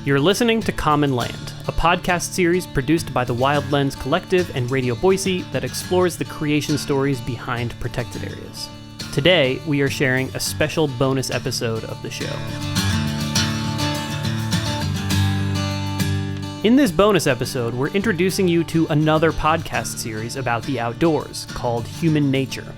You're listening to Common Land, a podcast series produced by the Wild Lens Collective and Radio Boise that explores the creation stories behind protected areas. Today, we are sharing a special bonus episode of the show. In this bonus episode, we're introducing you to another podcast series about the outdoors called HumaNature.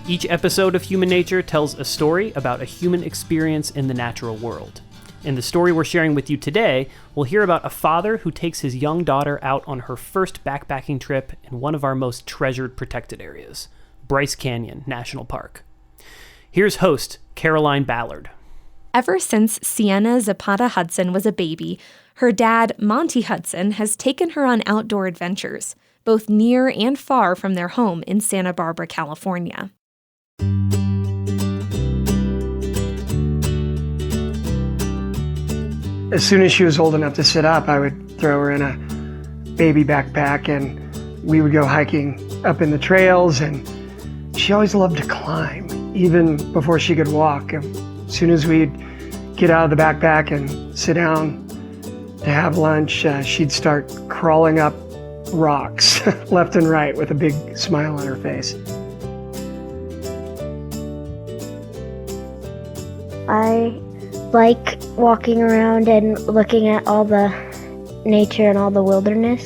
Each episode of HumaNature tells a story about a human experience in the natural world. In the story we're sharing with you today, we'll hear about a father who takes his young daughter out on her first backpacking trip in one of our most treasured protected areas, Bryce Canyon National Park. Here's host Caroline Ballard. Ever since Sienna Zapata Hudson was a baby, her dad, Monty Hudson, has taken her on outdoor adventures, both near and far from their home in Santa Barbara, California. As soon as she was old enough to sit up, I would throw her in a baby backpack and we would go hiking up in the trails, and she always loved to climb, even before she could walk. As soon as we'd get out of the backpack and sit down to have lunch, she'd start crawling up rocks left and right with a big smile on her face. I like walking around and looking at all the nature and all the wilderness.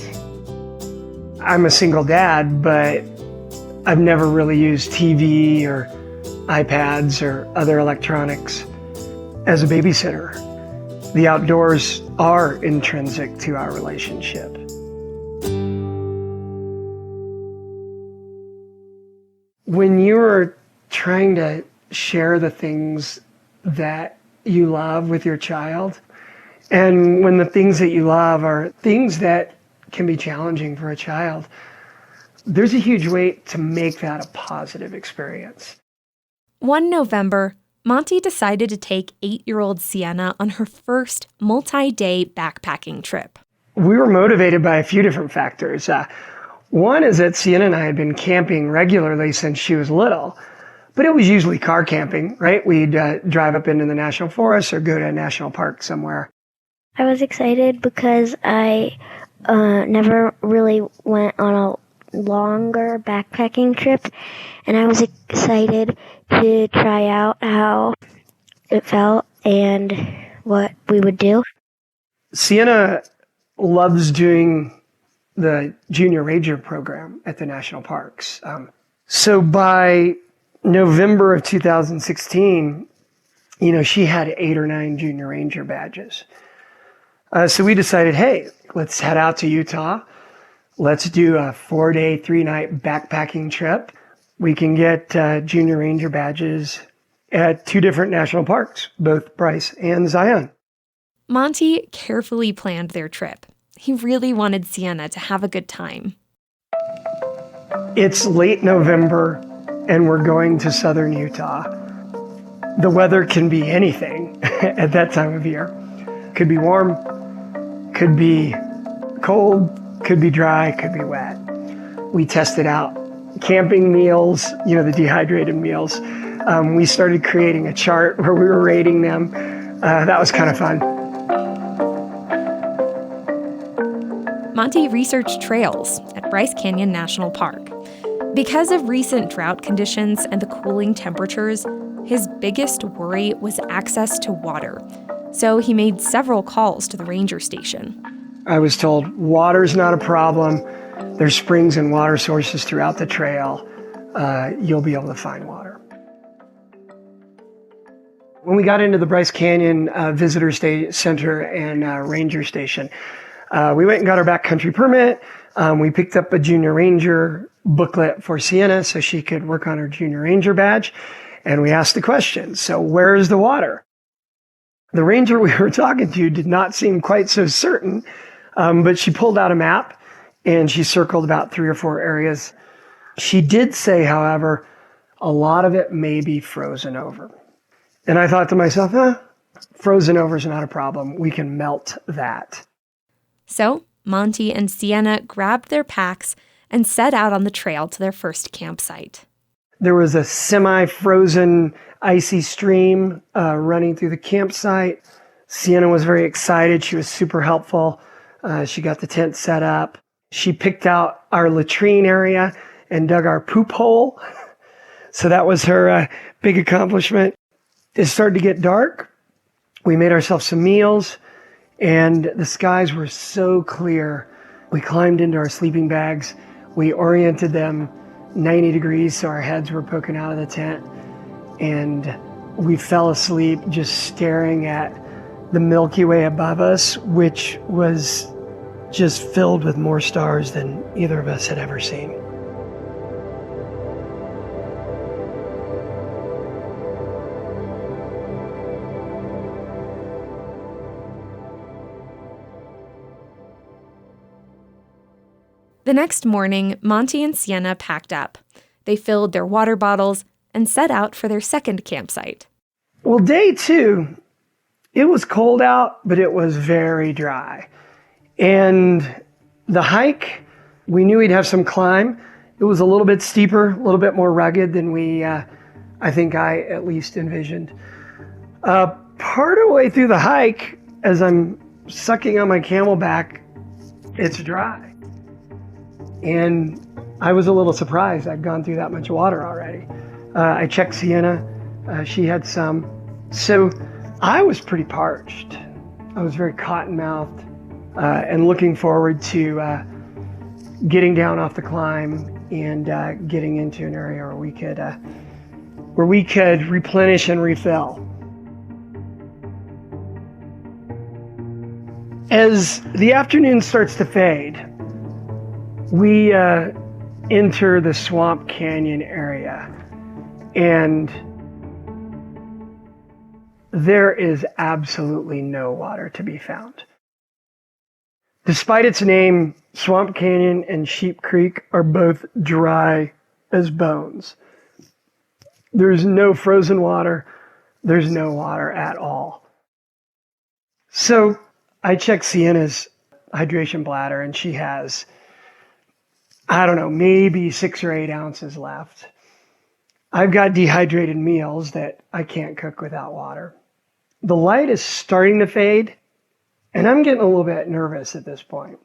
I'm a single dad, but I've never really used TV or iPads or other electronics as a babysitter. The outdoors are intrinsic to our relationship. When you're trying to share the things that you love with your child, and when the things that you love are things that can be challenging for a child, there's a huge weight to make that a positive experience. One November, Monty decided to take 8-year-old Sienna on her first multi-day backpacking trip. We were motivated by a few different factors. One is that Sienna and I had been camping regularly since she was little, but it was usually car camping, right? We'd drive up into the national forest or go to a national park somewhere. I was excited because I never really went on a longer backpacking trip, and I was excited to try out how it felt and what we would do. Sienna loves doing the Junior Ranger program at the national parks. So by November of 2016, she had 8 or 9 Junior Ranger badges. So we decided, hey, let's head out to Utah. Let's do a 4-day, 3-night backpacking trip. We can get Junior Ranger badges at 2 different national parks, both Bryce and Zion. Monty carefully planned their trip. He really wanted Sienna to have a good time. It's late November, and we're going to southern Utah. The weather can be anything at that time of year. Could be warm, could be cold, could be dry, could be wet. We tested out camping meals, the dehydrated meals. We started creating a chart where we were rating them. That was kind of fun. Monty researched trails at Bryce Canyon National Park. Because of recent drought conditions and the cooling temperatures, his biggest worry was access to water. So he made several calls to the ranger station. I was told water's not a problem. There's springs and water sources throughout the trail. You'll be able to find water. When we got into the Bryce Canyon Visitor Center and Ranger Station, we went and got our backcountry permit. We picked up a Junior Ranger booklet for Sienna so she could work on her Junior Ranger badge. And we asked the question, so where is the water? The ranger we were talking to did not seem quite so certain, but she pulled out a map and she circled about 3 or 4 areas. She did say, however, a lot of it may be frozen over. And I thought to myself, frozen over is not a problem. We can melt that. So Monty and Sienna grabbed their packs and set out on the trail to their first campsite. There was a semi-frozen, icy stream running through the campsite. Sienna was very excited. She was super helpful. She got the tent set up. She picked out our latrine area and dug our poop hole. So that was her big accomplishment. It started to get dark. We made ourselves some meals, and the skies were so clear. We climbed into our sleeping bags. We oriented them 90 degrees so our heads were poking out of the tent. And we fell asleep just staring at the Milky Way above us, which was just filled with more stars than either of us had ever seen. The next morning, Monty and Sienna packed up. They filled their water bottles and set out for their second campsite. Well, day 2, it was cold out, but it was very dry. And the hike, we knew we'd have some climb. It was a little bit steeper, a little bit more rugged than I think I at least envisioned. Part of the way through the hike, as I'm sucking on my Camelback, it's dry. And I was a little surprised I'd gone through that much water already. I checked Sienna. She had some. So I was pretty parched. I was very cotton-mouthed and looking forward to getting down off the climb and getting into an area where we could replenish and refill. As the afternoon starts to fade, we enter the Swamp Canyon area, and there is absolutely no water to be found. Despite its name, Swamp Canyon and Sheep Creek are both dry as bones. There's no frozen water. There's no water at all. So I checked Sienna's hydration bladder, and she has, I don't know, maybe 6 or 8 ounces left. I've got dehydrated meals that I can't cook without water. The light is starting to fade, and I'm getting a little bit nervous at this point.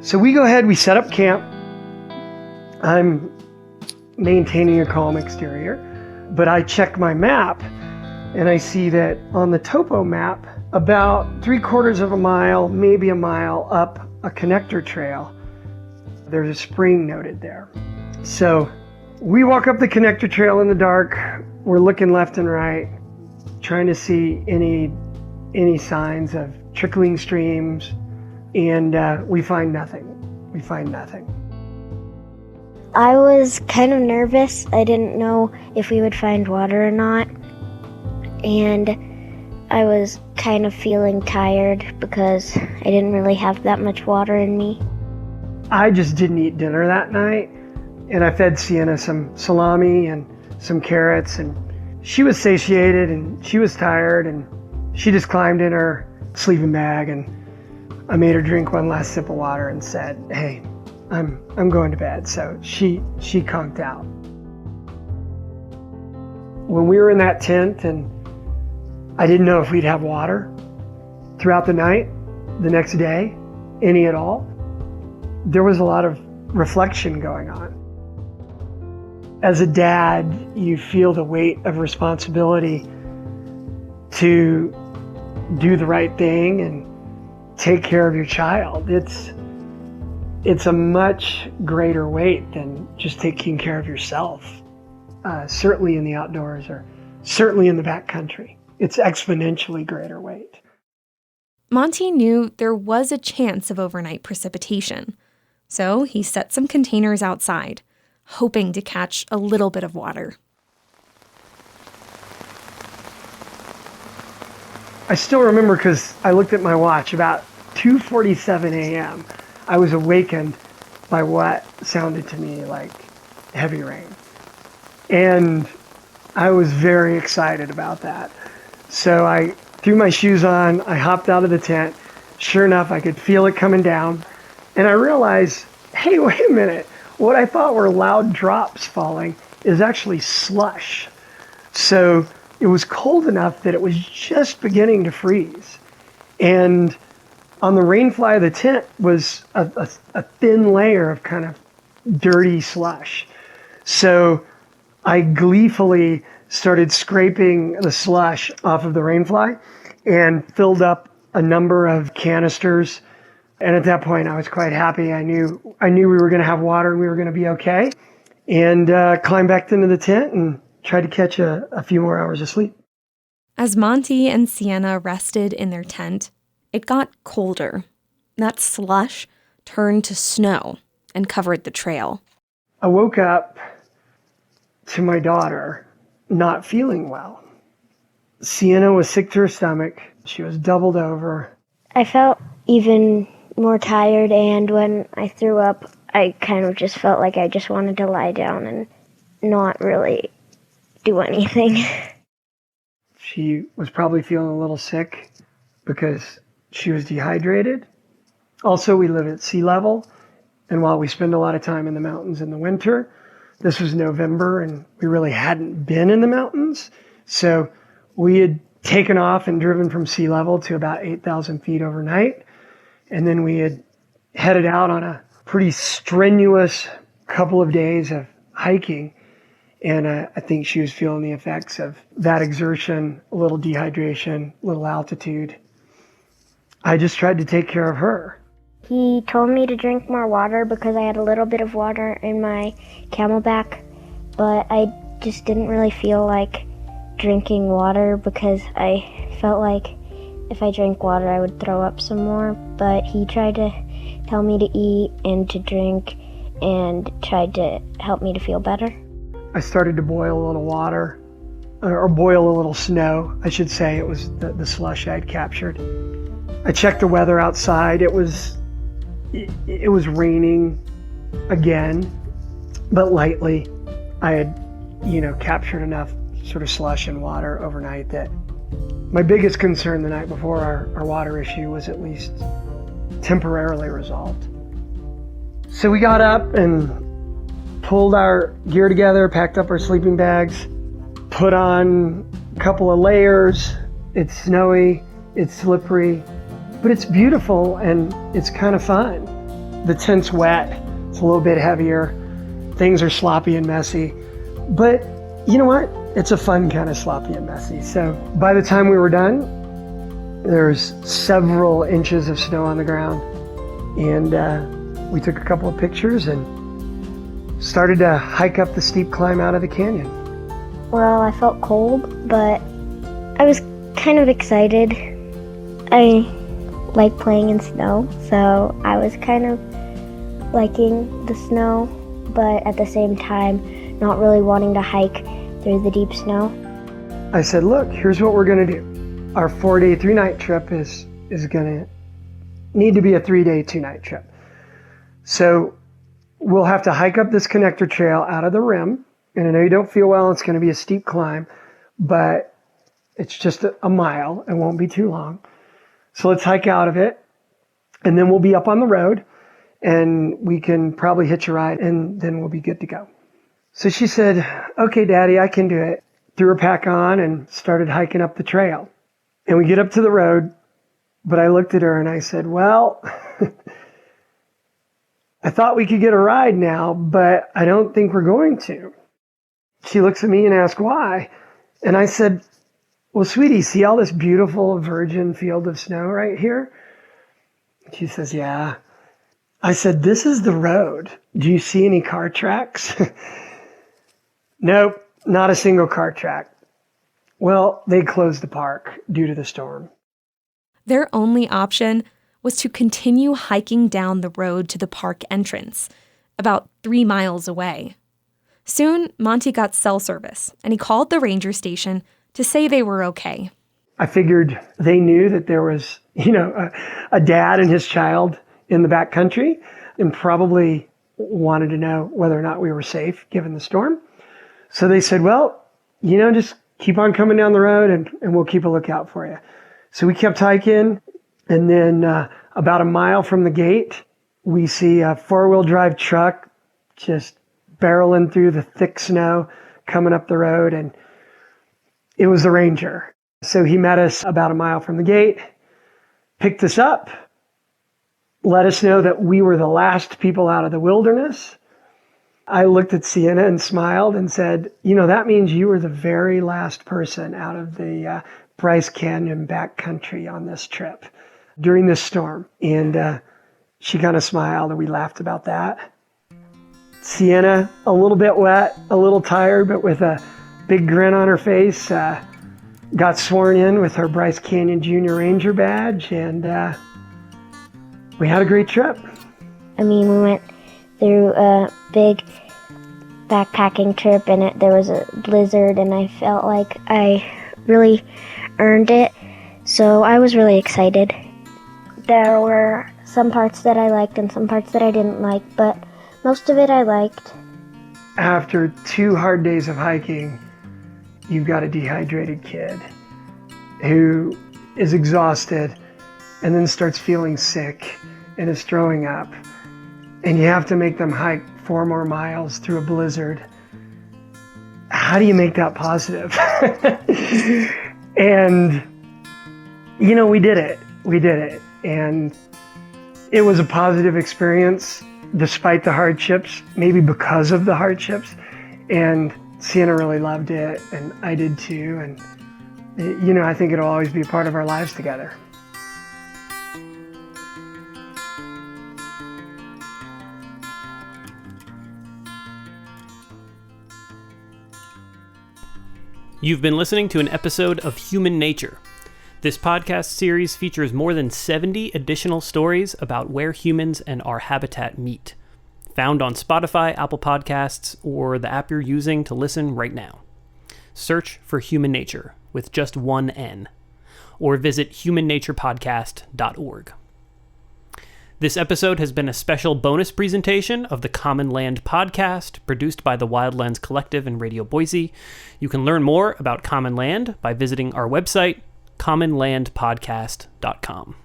So we go ahead, we set up camp. I'm maintaining a calm exterior, but I check my map and I see that on the topo map, about 3/4 of a mile, maybe a mile up a connector trail, there's a spring noted there. So we walk up the connector trail in the dark. We're looking left and right, trying to see any signs of trickling streams, and we find nothing. We find nothing. I was kind of nervous. I didn't know if we would find water or not. And I was kind of feeling tired because I didn't really have that much water in me. I just didn't eat dinner that night, and I fed Sienna some salami and some carrots, and she was satiated and she was tired, and she just climbed in her sleeping bag, and I made her drink one last sip of water and said, "Hey, I'm going to bed." So she conked out. When we were in that tent, and I didn't know if we'd have water throughout the night, the next day, any at all, there was a lot of reflection going on. As a dad, you feel the weight of responsibility to do the right thing and take care of your child. It's a much greater weight than just taking care of yourself, certainly in the outdoors or certainly in the backcountry. It's exponentially greater weight. Monty knew there was a chance of overnight precipitation, so he set some containers outside, hoping to catch a little bit of water. I still remember because I looked at my watch about 2:47 a.m. I was awakened by what sounded to me like heavy rain. And I was very excited about that. So I threw my shoes on, I hopped out of the tent. Sure enough, I could feel it coming down. And I realized, hey, hey, wait a minute. What I thought were loud drops falling is actually slush. So it was cold enough that it was just beginning to freeze. And on the rain fly of the tent was a thin layer of kind of dirty slush. So I gleefully started scraping the slush off of the rain fly and filled up a number of canisters. And at that point, I was quite happy. I knew we were going to have water and we were going to be okay. And climbed back into the tent and tried to catch a few more hours of sleep. As Monty and Sienna rested in their tent, it got colder. That slush turned to snow and covered the trail. I woke up to my daughter not feeling well. Sienna was sick to her stomach. She was doubled over. I felt even more tired, and when I threw up, I kind of just felt like I just wanted to lie down and not really do anything. She was probably feeling a little sick because she was dehydrated. Also, we live at sea level, and while we spend a lot of time in the mountains in the winter, this was November and we really hadn't been in the mountains. So we had taken off and driven from sea level to about 8,000 feet overnight. And then we had headed out on a pretty strenuous couple of days of hiking. And I think she was feeling the effects of that exertion, a little dehydration, a little altitude. I just tried to take care of her. He told me to drink more water because I had a little bit of water in my Camelback, but I just didn't really feel like drinking water because I felt like if I drank water I would throw up some more. But he tried to tell me to eat and to drink and tried to help me to feel better. I started to boil a little water, or boil a little snow, I should say. It was the slush I had captured. I checked the weather outside. It was raining again, but lightly. I had, captured enough sort of slush and water overnight that my biggest concern the night before our water issue was at least temporarily resolved. So we got up and pulled our gear together, packed up our sleeping bags, put on a couple of layers. It's snowy, it's slippery, but it's beautiful and it's kind of fun. The tent's wet, it's a little bit heavier, things are sloppy and messy, but you know what? It's a fun kind of sloppy and messy. So by the time we were done, there's several inches of snow on the ground, and we took a couple of pictures and started to hike up the steep climb out of the canyon. Well, I felt cold, but I was kind of excited. I like playing in snow, so I was kind of liking the snow, but at the same time not really wanting to hike through the deep snow. I said, look, here's what we're going to do. Our 4-day, 3-night trip is going to need to be a 3-day, 2-night trip. So we'll have to hike up this connector trail out of the rim. And I know you don't feel well, it's going to be a steep climb, but it's just a mile. It won't be too long. So let's hike out of it, and then we'll be up on the road, and we can probably hitch a ride, and then we'll be good to go. So she said, okay, Daddy, I can do it. Threw her pack on and started hiking up the trail. And we get up to the road, but I looked at her and I said, well, I thought we could get a ride now, but I don't think we're going to. She looks at me and asks why. And I said, well, sweetie, see all this beautiful virgin field of snow right here? She says, yeah. I said, this is the road. Do you see any car tracks? Nope, not a single car track. Well, they closed the park due to the storm. Their only option was to continue hiking down the road to the park entrance, about 3 miles away. Soon, Monty got cell service, and he called the ranger station to say they were okay. I figured they knew that there was, a dad and his child in the backcountry and probably wanted to know whether or not we were safe given the storm. So they said, well, just keep on coming down the road and we'll keep a lookout for you. So we kept hiking, and then about a mile from the gate, we see a 4-wheel drive truck just barreling through the thick snow coming up the road, and it was the ranger. So he met us about a mile from the gate, picked us up, let us know that we were the last people out of the wilderness. I looked at Sienna and smiled and said, that means you were the very last person out of the Bryce Canyon backcountry on this trip during this storm. And she kind of smiled, and we laughed about that. Sienna, a little bit wet, a little tired, but with a big grin on her face, got sworn in with her Bryce Canyon Junior Ranger badge, and we had a great trip. We went through a big backpacking trip, and there was a blizzard, and I felt like I really earned it, so I was really excited. There were some parts that I liked and some parts that I didn't like, but most of it I liked. After 2 hard days of hiking, you've got a dehydrated kid who is exhausted and then starts feeling sick and is throwing up. And you have to make them hike 4 more miles through a blizzard. How do you make that positive? And, we did it. We did it. And it was a positive experience despite the hardships, maybe because of the hardships. And Sienna really loved it, and I did too. And, I think it'll always be a part of our lives together. You've been listening to an episode of HumaNature. This podcast series features more than 70 additional stories about where humans and our habitat meet. Found on Spotify, Apple Podcasts, or the app you're using to listen right now. Search for HumaNature with just one N, or visit humannaturepodcast.org. This episode has been a special bonus presentation of the Common Land podcast, produced by the Wildlands Collective and Radio Boise. You can learn more about Common Land by visiting our website, commonlandpodcast.com.